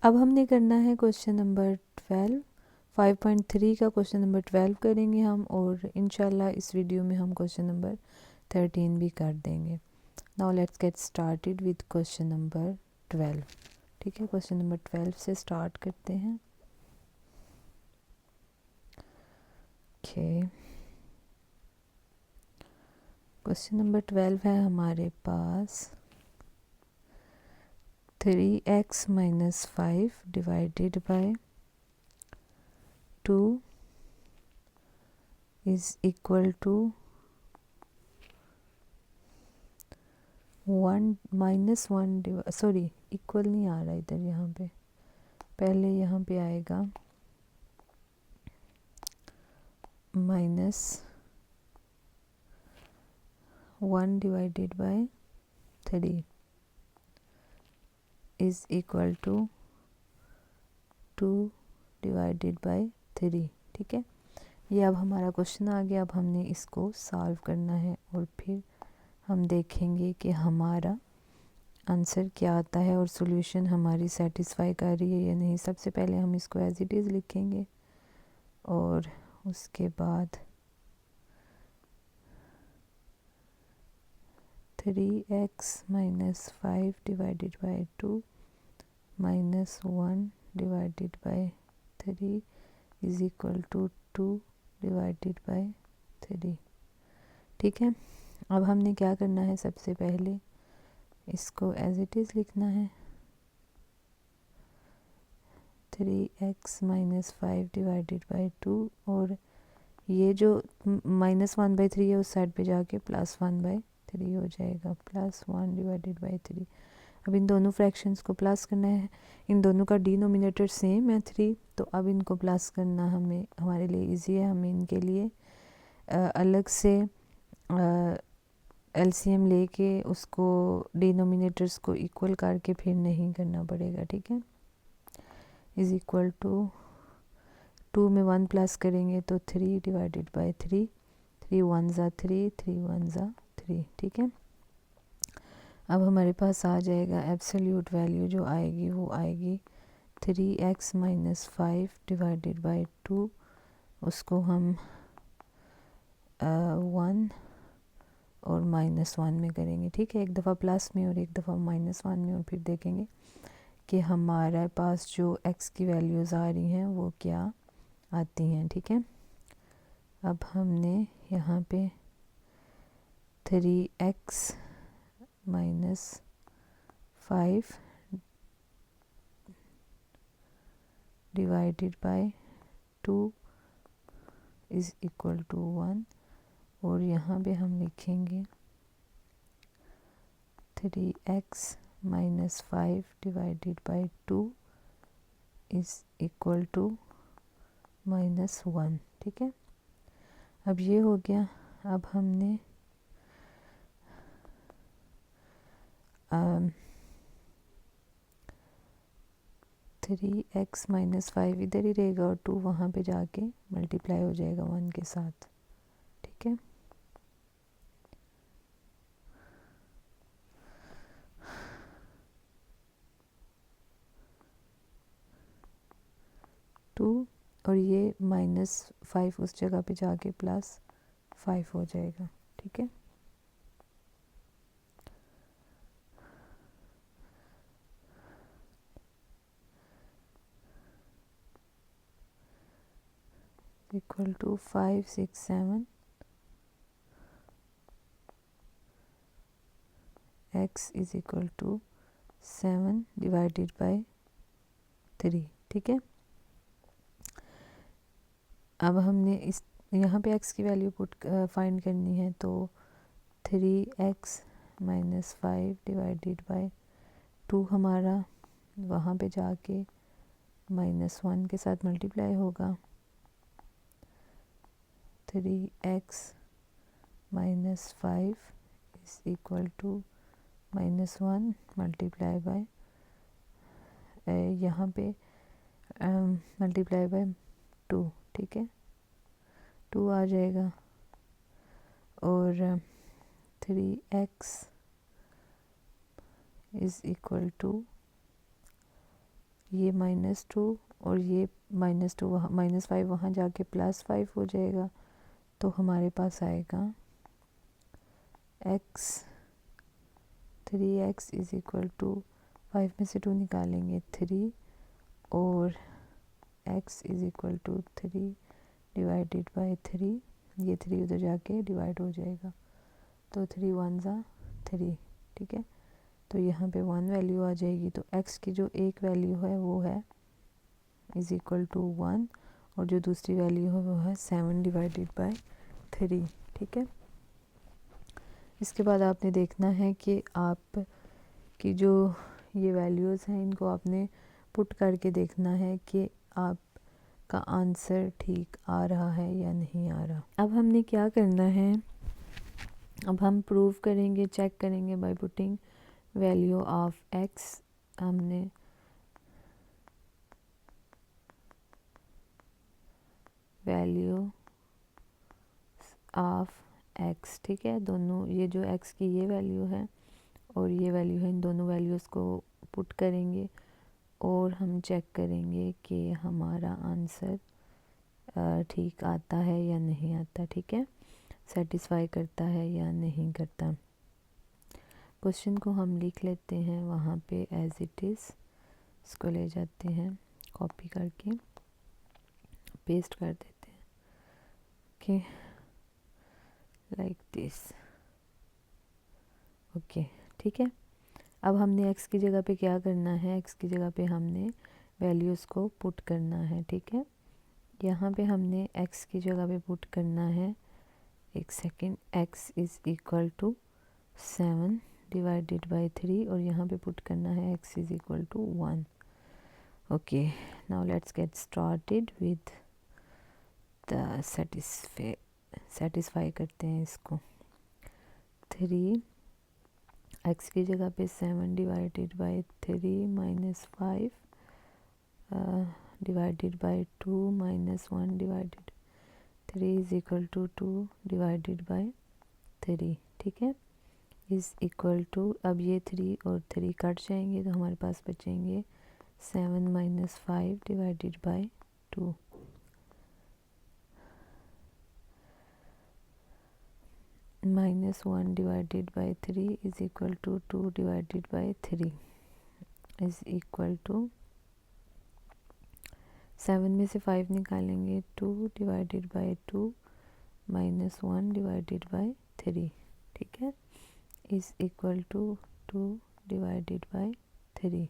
अब हमने करना है क्वेश्चन नंबर 12। 5.3 का क्वेश्चन नंबर 12 करेंगे हम, और इंशाल्लाह इस वीडियो में हम क्वेश्चन नंबर 13 भी कर देंगे। Now let's get started with question number 12। ठीक है, क्वेश्चन नंबर 12 से स्टार्ट करते हैं। ओके, क्वेश्चन नंबर 12 है हमारे पास 3x minus 5 divided by 2 is equal to 1 minus 1 sorry equal नहीं आ रहा इधर, यहाँ पे पहले यहाँ पे आएगा minus 1 divided by 3 is equal to 2 divided by 3। ठीक है, ये अब हमारा क्वेश्चन आ गया। अब हमने इसको सॉल्व करना है और फिर हम देखेंगे कि हमारा आंसर क्या आता है और सॉल्यूशन हमारी सेटिस्फाई कर रही है या नहीं। सबसे पहले हम इसको एज इट इज़ लिखेंगे और उसके बाद 3x minus 5 divided by 2 minus 1 divided by 3 is equal to 2 divided by 3। ठीक है, अब हमने क्या करना है, सबसे पहले इसको एज इट इज़ लिखना है। 3x माइनस 5 डिवाइडेड बाई 2, और ये जो -1/3 है उस साइड पे जाके +1/3 हो जाएगा, +1 डिवाइडेड बाई 3। अब इन दोनों फ्रैक्शंस को प्लस करना है। इन दोनों का डिनोमिनेटर सेम है 3, तो अब इनको प्लस करना हमारे लिए इजी है। हमें इनके लिए अलग से एलसीएम लेके उसको डिनोमिनेटर्स को इक्वल करके फिर नहीं करना पड़ेगा। ठीक है, इज़ इक्वल टू 2 में 1 प्लस करेंगे तो 3 डिवाइडेड बाई 3, 3 1 ज़ा 3, 3 1 ज़ा 3। ठीक है, अब हमारे पास आ जाएगा एब्सोल्यूट वैल्यू जो आएगी वो आएगी 3x माइनस 5 डिवाइडेड बाई 2, उसको हम 1 और -1 में करेंगे। ठीक है, एक दफ़ा प्लस में और एक दफ़ा -1 में, और फिर देखेंगे कि हमारे पास जो x की वैल्यूज़ आ रही हैं वो क्या आती हैं। ठीक है, अब हमने यहाँ पे 3x minus 5 divided by 2 is equal to 1, और यहाँ पे हम लिखेंगे 3x minus 5 divided by 2 is equal to -1। ठीक है, अब ये हो गया। अब हमने 3x माइनस 5 इधर ही रहेगा और 2 वहाँ पे जाके मल्टीप्लाई हो जाएगा 1 के साथ। ठीक है, टू और ये -5 उस जगह पे जाके +5 हो जाएगा। ठीक है, equal to 5 6 7 x is equal to 7 divided by 3। ठीक है, अब हमने इस यहाँ पे x की वैल्यू फाइंड करनी है, तो 3x माइनस 5 डिवाइडेड बाय 2 हमारा वहाँ पे जाके -1 के साथ मल्टीप्लाई होगा। 3x minus 5 is equal to -1 multiply by यहाँ पे मल्टीप्लाई बाय 2। ठीक है, 2 आ जाएगा, और 3x इज इक्वल टू ये -2 और ये -2 वहाँ -5 वहाँ जाके +5 हो जाएगा। तो हमारे पास आएगा x 3x is equal to 5 में से 2 निकालेंगे 3 और x is equal to 3 divided by 3, ये 3 उधर जाके डिवाइड हो जाएगा। तो 3 1 ज़ा 3, ठीक है। तो यहाँ पे 1 वैल्यू आ जाएगी। तो x की जो एक वैल्यू है वो है इज़ इक्वल टू 1 और जो दूसरी वैल्यू है वो है 7 डिवाइडेड बाय 3, ठीक है। इसके बाद आपने देखना है कि आप की जो ये वैल्यूज़ हैं इनको आपने पुट करके देखना है कि आपका आंसर ठीक आ रहा है या नहीं आ रहा। अब हमने क्या करना है, अब हम प्रूव करेंगे, चेक करेंगे by putting value of x। हमने वैल्यू ऑफ x, ठीक है, दोनों ये जो x की ये वैल्यू है और ये वैल्यू है, इन दोनों वैल्यूज़ को पुट करेंगे और हम चेक करेंगे कि हमारा आंसर ठीक आता है या नहीं आता, ठीक है, सेटिस्फाई करता है या नहीं करता। क्वेश्चन को हम लिख लेते हैं वहाँ पे एज इट इज़, इसको ले जाते हैं कॉपी करके पेस्ट कर देते हैं, ओके, लाइक दिस, ओके, ठीक है। अब हमने x की जगह पे क्या करना है, x की जगह पे हमने वैल्यूज़ को पुट करना है, ठीक है। यहाँ पे हमने x की जगह पे पुट करना है, एक second, x is equal to 7 divided by 3 और यहाँ पे पुट करना है x is equal to 1। Okay, now let's get started with the satisfy करते हैं इसको। 3 x की जगह पे 7 डिवाइडेड बाय 3 -5 डिवाइडेड बाय 2 -1 डिवाइडेड 3 is equal to 2 divided by 3, ठीक है, इज़ इक्वल टू, अब ये 3 और 3 कट जाएंगे तो हमारे पास बचेंगे 7 -5 divided by 2, -1 divided by 3 is equal to 2 divided by 3 is equal to 7 में से 5 निकालेंगे 2 डिवाइडेड बाय 2 -1 डिवाइडेड बाय 3, ठीक है, is equal to 2 divided by 3।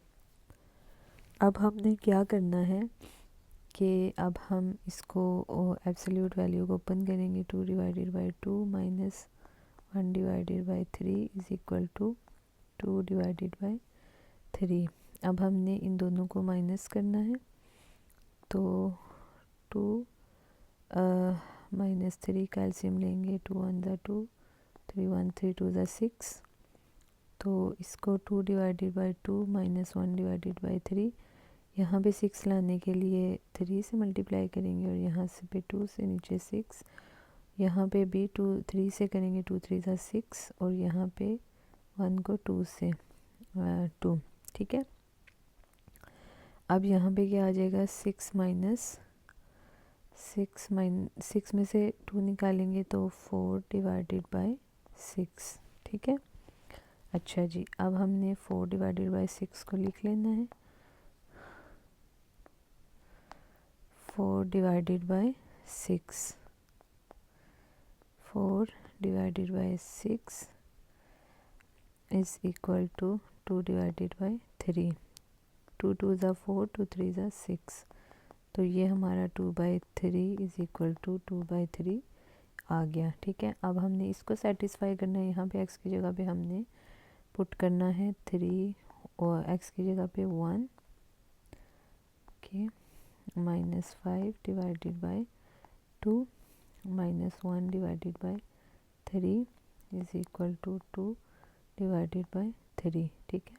अब हमने क्या करना है कि अब हम इसको एब्सोल्यूट वैल्यू को ओपन करेंगे, 2 divided by 2 -1 divided by 3 is equal to 2 divided by 3। अब हमने इन दोनों को माइनस करना है, तो 2 -3 का एलसीएम लेंगे, 2 1 ज़ा 2, 3 1 3 2 ज़ा 6, तो इसको 2 डिवाइडेड बाय 2 -1 डिवाइडेड बाय 3, यहाँ पे 6 लाने के लिए 3 से मल्टीप्लाई करेंगे और यहाँ से पे 2 से नीचे 6, यहाँ पे भी 2 3 से करेंगे, 2 3 ज़ा 6 और यहाँ पे 1 को 2 से 2, ठीक है। अब यहाँ पे क्या आ जाएगा, 6 में से 2 निकालेंगे तो 4 डिवाइडेड बाय 6, ठीक है। अच्छा जी, अब हमने 4 डिवाइडेड बाय 6 को लिख लेना है, 4 divided by 6, 4 divided by 6 is equal to 2 divided by 3, 2 2 ज़ा 4, 2 3 ज़ा 6, तो ये हमारा 2/3 इज़ इक्वल टू 2/3 आ गया, ठीक है। अब हमने इसको सेटिस्फाई करना है, यहाँ पे x की जगह पे हमने पुट करना है 3 और x की जगह पे 1, okay, -5 divided by 2 -1 divided by 3 is equal to 2 divided by 3, ठीक है,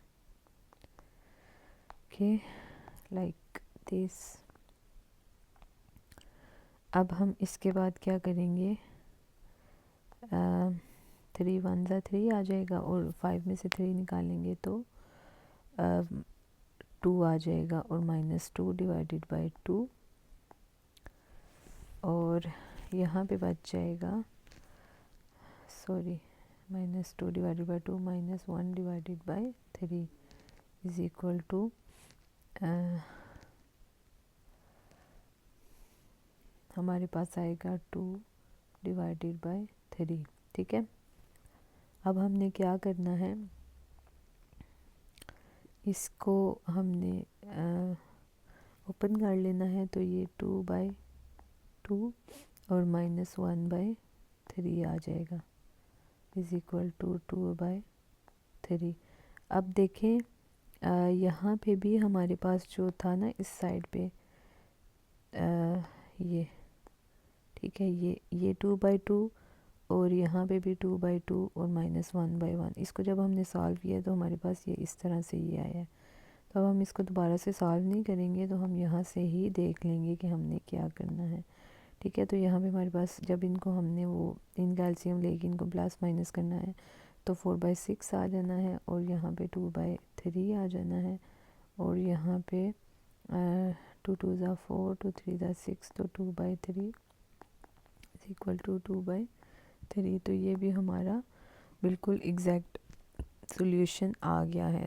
ओके, लाइक दिस। अब हम इसके बाद क्या करेंगे, 3 1 ज़ा 3 आ जाएगा और 5 में से 3 निकालेंगे तो 2 आ जाएगा और -2 डिवाइडेड बाय 2 और यहाँ पे बच जाएगा -2 divided by 2 -1 divided by 3 is equal to हमारे पास आएगा 2 डिवाइडेड बाय 3। ठीक है, अब हमने क्या करना है, इसको हमने ओपन कर लेना है। तो ये 2/2 और -1/3 आ जाएगा इज इक्वल टू 2/3। अब देखें यहाँ पे भी हमारे पास जो था ना इस साइड पे ये, ठीक है, ये 2/2 और यहाँ पे भी 2/2 और -1/1। इसको जब हमने सॉल्व किया तो हमारे पास ये इस तरह से ये आया है। तो अब हम इसको दोबारा से सॉल्व नहीं करेंगे, तो हम यहाँ से ही देख लेंगे कि हमने क्या करना है। ठीक है, तो यहाँ पे हमारे पास जब इनको हमने वो इनका एलसीएम लेके इनको प्लस माइनस करना है तो 4/6 आ जाना है और यहाँ पे 2/3 आ जाना है और यहाँ पे 2 2 ज़ा 4 2 3 ज़ा 6 तो 2/3 इज इक्वल टू 2/3। तो ये भी हमारा बिल्कुल एग्जैक्ट सॉल्यूशन आ गया है।